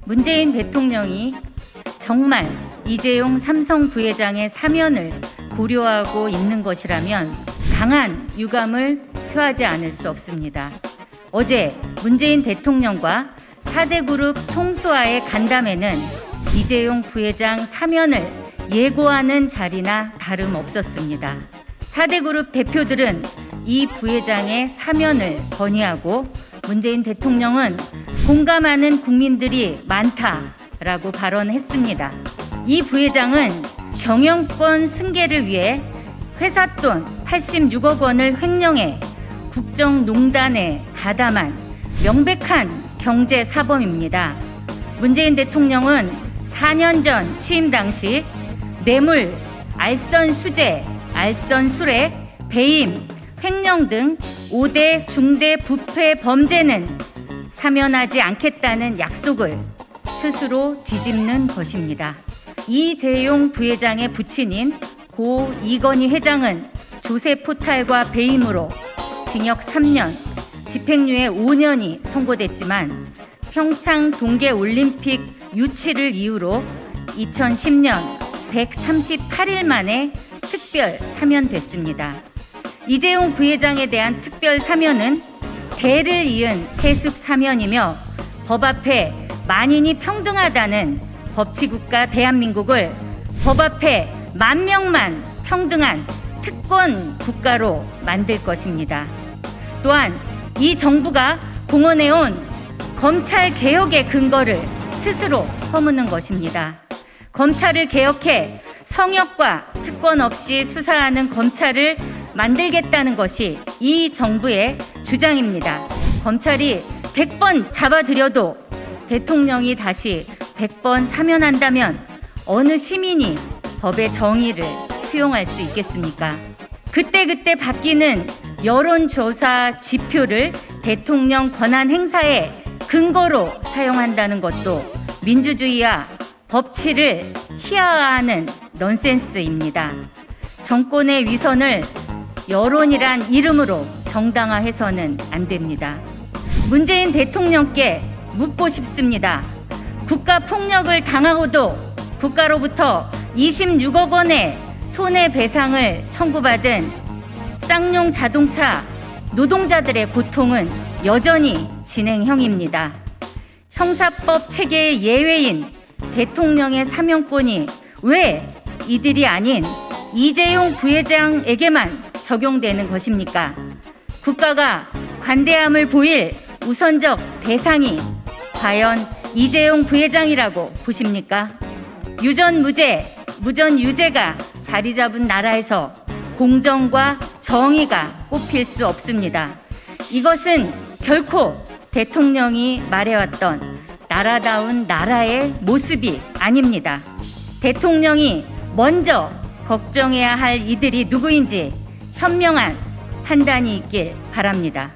문재인 대통령이 정말 이재용 삼성 부회장의 사면을 고려하고 있는 것이라면 강한 유감을 표하지 않을 수 없습니다. 어제 문재인 대통령과 4대 그룹 총수와의 간담회는 이재용 부회장 사면을 예고하는 자리나 다름없었습니다. 4대 그룹 대표들은 이 부회장의 사면을 건의하고 문재인 대통령은 공감하는 국민들이 많다라고 발언했습니다. 이 부회장은 경영권 승계를 위해 회사 돈 86억 원을 횡령해 국정농단에 가담한 명백한 경제사범입니다. 문재인 대통령은 4년 전 취임 당시 뇌물, 알선 수재, 알선 수뢰, 배임, 횡령 등 5대 중대 부패 범죄는 사면하지 않겠다는 약속을 스스로 뒤집는 것입니다. 이재용 부회장의 부친인 고 이건희 회장은 조세 포탈과 배임으로 징역 3년, 집행유예 5년이 선고됐지만 평창 동계올림픽 유치를 이유로 2010년 138일 만에 특별 사면됐습니다. 이재용 부회장에 대한 특별 사면은 대를 이은 세습 사면이며 법 앞에 만인이 평등하다는 법치국가 대한민국을 법 앞에 만 명만 평등한 특권 국가로 만들 것입니다. 또한 이 정부가 공언해온 검찰 개혁의 근거를 스스로 허무는 것입니다. 검찰을 개혁해 성역과 특권 없이 수사하는 검찰을 만들겠다는 것이 이 정부의 주장입니다. 검찰이 100번 잡아들여도 대통령이 다시 100번 사면한다면 어느 시민이 법의 정의를 수용할 수 있겠습니까? 그때그때 바뀌는 여론조사 지표를 대통령 권한 행사의 근거로 사용한다는 것도 민주주의와 법치를 희화화하는 넌센스입니다. 정권의 위선을 여론이란 이름으로 정당화해서는 안 됩니다. 문재인 대통령께 묻고 싶습니다. 국가폭력을 당하고도 국가로부터 26억 원의 손해배상을 청구받은 쌍용 자동차 노동자들의 고통은 여전히 진행형입니다. 형사법 체계의 예외인 대통령의 사면권이 왜 이들이 아닌 이재용 부회장에게만 적용되는 것입니까? 국가가 관대함을 보일 우선적 대상이 과연 이재용 부회장이라고 보십니까? 유전무죄, 무전유죄가 자리 잡은 나라에서 공정과 정의가 꼽힐 수 없습니다. 이것은 결코 대통령이 말해왔던 나라다운 나라의 모습이 아닙니다. 대통령이 먼저 걱정해야 할 이들이 누구인지 현명한 판단이 있길 바랍니다.